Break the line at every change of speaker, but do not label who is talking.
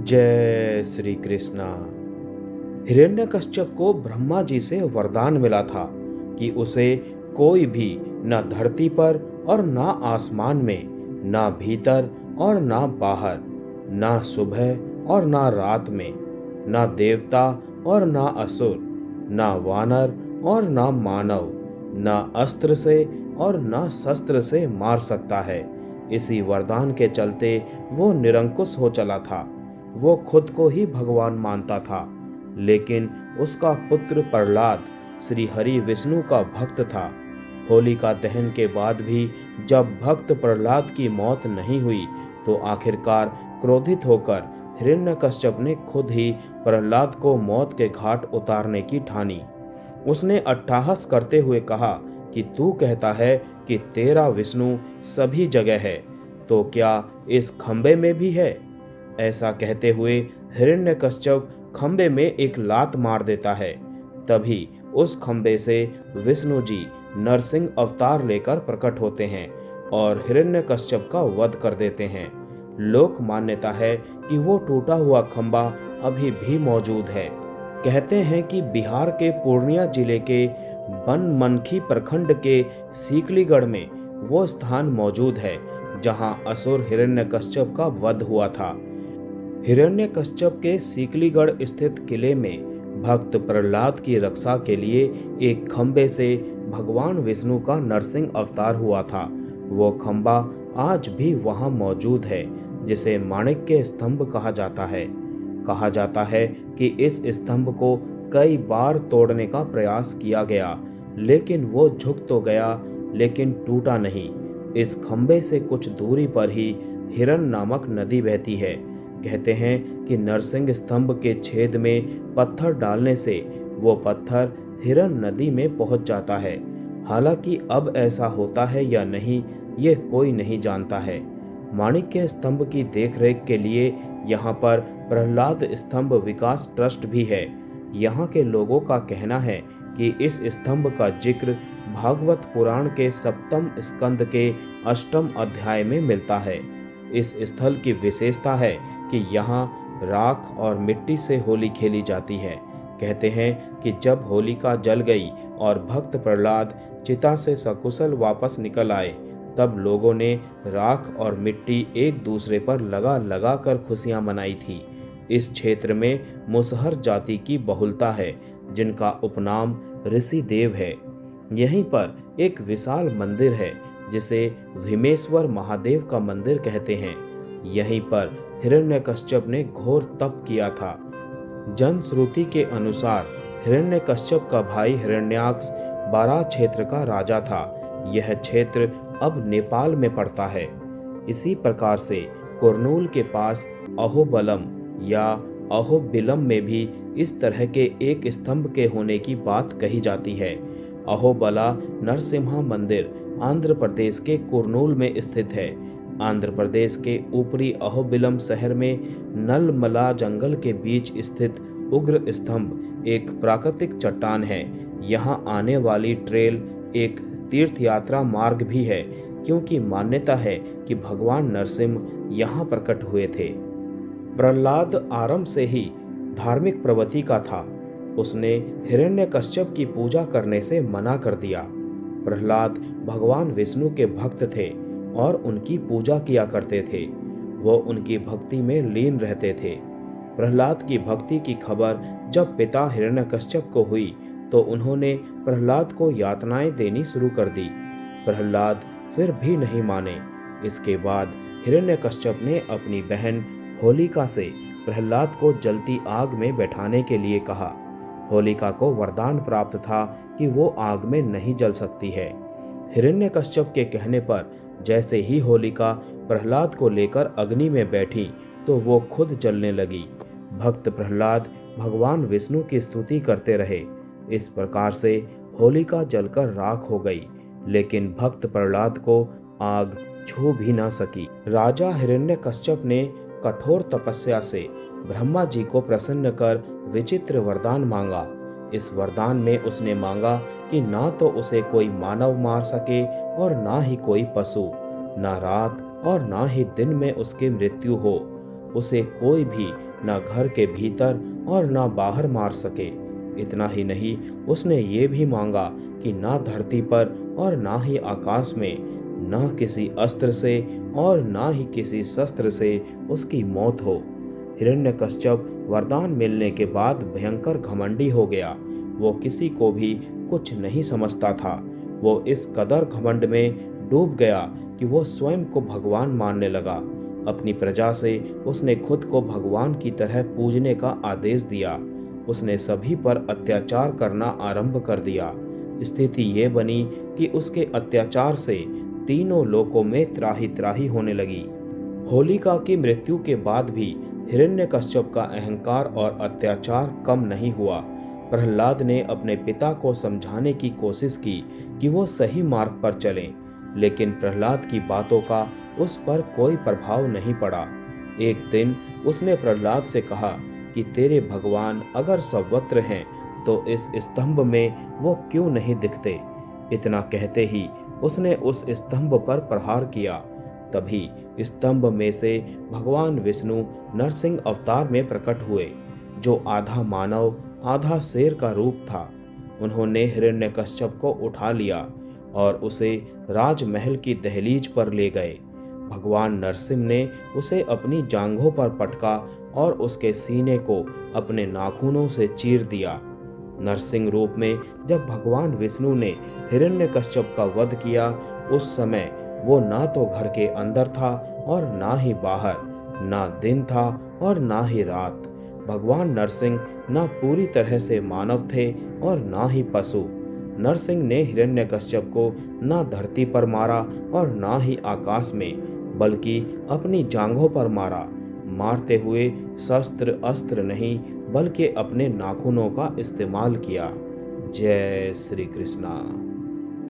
जय श्री कृष्णा। हिरण्यकश्यप को ब्रह्मा जी से वरदान मिला था कि उसे कोई भी न धरती पर और न आसमान में, न भीतर और न बाहर, न सुबह और न रात में, न देवता और न असुर, न वानर और न मानव, न अस्त्र से और न शस्त्र से मार सकता है। इसी वरदान के चलते वो निरंकुश हो चला था। वो खुद को ही भगवान मानता था, लेकिन उसका पुत्र प्रहलाद श्री हरि विष्णु का भक्त था। होलिका दहन के बाद भी जब भक्त प्रहलाद की मौत नहीं हुई, तो आखिरकार क्रोधित होकर हिरण्यकश्यप ने खुद ही प्रहलाद को मौत के घाट उतारने की ठानी। उसने अट्टहास करते हुए कहा कि तू कहता है कि तेरा विष्णु सभी जगह है, तो क्या इस खंबे में भी है? ऐसा कहते हुए हिरण्यकश्यप खंबे में एक लात मार देता है। तभी उस खंबे से विष्णु जी नरसिंह अवतार लेकर प्रकट होते हैं और हिरण्यकश्यप का वध कर देते हैं। लोक मान्यता है कि वो टूटा हुआ खंबा अभी भी मौजूद है। कहते हैं कि बिहार के पूर्णिया जिले के बनमनखी प्रखंड के सीकलीगढ़ में वो स्थान मौजूद है जहां असुर हिरण्यकश्यप का वध हुआ था। हिरण्यकश्यप के सीकलीगढ़ स्थित किले में भक्त प्रहलाद की रक्षा के लिए एक खंबे से भगवान विष्णु का नरसिंह अवतार हुआ था। वो खंबा आज भी वहां मौजूद है, जिसे माणिक्य स्तंभ कहा जाता है। कहा जाता है कि इस स्तंभ को कई बार तोड़ने का प्रयास किया गया, लेकिन वो झुक तो गया, लेकिन टूटा नहीं। इस खंबे से कुछ दूरी पर ही हिरन नामक नदी बहती है। कहते हैं कि नरसिंह स्तंभ के छेद में पत्थर डालने से वो पत्थर हिरन नदी में पहुंच जाता है। हालांकि अब ऐसा होता है या नहीं, ये कोई नहीं जानता है। माणिक्य स्तंभ की देखरेख के लिए यहाँ पर प्रहलाद स्तंभ विकास ट्रस्ट भी है। यहाँ के लोगों का कहना है कि इस स्तंभ का जिक्र भागवत पुराण के सप्तम स्कंद के अष्टम अध्याय में मिलता है। इस स्थल की विशेषता है कि यहाँ राख और मिट्टी से होली खेली जाती है। कहते हैं कि जब होलिका जल गई और भक्त प्रहलाद चिता से सकुशल वापस निकल आए, तब लोगों ने राख और मिट्टी एक दूसरे पर लगा लगा कर खुशियां मनाई थी। इस क्षेत्र में मुसहर जाति की बहुलता है, जिनका उपनाम ऋषि देव है। यहीं पर एक विशाल मंदिर है, जिसे भीमेश्वर महादेव का मंदिर कहते हैं। यहीं पर हिरण्यकश्यप ने घोर तप किया था। जनश्रुति के अनुसार हिरण्यकश्यप का भाई हिरण्याक्ष बाराह क्षेत्र का राजा था। यह क्षेत्र अब नेपाल में पड़ता है। इसी प्रकार से कुरनूल के पास अहोबलम या अहोबिलम में भी इस तरह के एक स्तंभ के होने की बात कही जाती है। अहोबला नरसिम्हा मंदिर आंध्र प्रदेश के कुरनूल में स्थित है। आंध्र प्रदेश के ऊपरी अहोबिलम शहर में नलमला जंगल के बीच स्थित उग्र स्तंभ एक प्राकृतिक चट्टान है। यहाँ आने वाली ट्रेल एक तीर्थ यात्रा मार्ग भी है, क्योंकि मान्यता है कि भगवान नरसिंह यहाँ प्रकट हुए थे। प्रहलाद आरंभ से ही धार्मिक प्रवृत्ति का था। उसने हिरण्यकश्यप की पूजा करने से मना कर दिया। प्रहलाद भगवान विष्णु के भक्त थे और उनकी पूजा किया करते थे। वो उनकी भक्ति में लीन रहते थे। प्रहलाद की भक्ति की खबर जब पिता हिरण्यकश्यप को हुई, तो उन्होंने प्रहलाद को यातनाएं देनी शुरू कर दी। प्रहलाद फिर भी नहीं माने। इसके बाद हिरण्यकश्यप ने अपनी बहन होलिका से प्रहलाद को जलती आग में बैठाने के लिए कहा। होलिका को वरदान प्राप्त था कि वो आग में नहीं जल सकती है। हिरण्यकश्यप के कहने पर जैसे ही होलिका प्रहलाद को लेकर अग्नि में बैठी, तो वो खुद जलने लगी। भक्त प्रहलाद भगवान विष्णु की स्तुति करते रहे। इस प्रकार से होलिका जलकर राख हो गई, लेकिन भक्त प्रहलाद को आग छू भी ना सकी। राजा हिरण्यकश्यप ने कठोर तपस्या से ब्रह्मा जी को प्रसन्न कर विचित्र वरदान मांगा। इस वरदान में उसने मांगा कि ना तो उसे कोई मानव मार सके और ना ही कोई पशु, ना रात और ना ही दिन में उसकी मृत्यु हो। उसे कोई भी न घर के भीतर और न बाहर मार सके। इतना ही नहीं, उसने ये भी मांगा कि ना धरती पर और ना ही आकाश में, ना किसी अस्त्र से और ना ही किसी शस्त्र से उसकी मौत हो। हिरण्यकश्यप वरदान मिलने के बाद भयंकर घमंडी हो गया। वो किसी को भी कुछ नहीं समझता था। वो इस कदर घमंड में डूब गया कि वो स्वयं को भगवान मानने लगा। अपनी प्रजा से उसने खुद को भगवान की तरह पूजने का आदेश दिया। उसने सभी पर अत्याचार करना आरंभ कर दिया। स्थिति ये बनी कि उसके अत्याचार से तीनों लोकों में त्राही त्राही होने लगी। होलिका की मृत्यु के बाद भी हिरण्यकश्यप का अहंकार और अत्याचार कम नहीं हुआ। प्रहलाद ने अपने पिता को समझाने की कोशिश की कि वो सही मार्ग पर चलें, लेकिन प्रहलाद की बातों का उस पर कोई प्रभाव नहीं पड़ा। एक दिन उसने प्रहलाद से कहा कि तेरे भगवान अगर सर्वत्र हैं तो इस स्तंभ में वो क्यों नहीं दिखते। इतना कहते ही उसने उस स्तंभ पर प्रहार किया। तभी स्तंभ में से भगवान विष्णु नरसिंह अवतार में प्रकट हुए, जो आधा मानव आधा शेर का रूप था। उन्होंने हिरण्यकश्यप को उठा लिया और उसे राजमहल की दहलीज पर ले गए। भगवान नरसिंह ने उसे अपनी जांघों पर पटका और उसके सीने को अपने नाखूनों से चीर दिया। नरसिंह रूप में जब भगवान विष्णु ने हिरण्यकश्यप का वध किया, उस समय वो ना तो घर के अंदर था और ना ही बाहर, ना दिन था और ना ही रात। भगवान नरसिंह ना पूरी तरह से मानव थे और ना ही पशु। नरसिंह ने हिरण्यकश्यप को ना धरती पर मारा और ना ही आकाश में, बल्कि अपनी जांघों पर मारा। मारते हुए शस्त्र अस्त्र नहीं, बल्कि अपने नाखूनों का इस्तेमाल किया। जय श्री कृष्णा।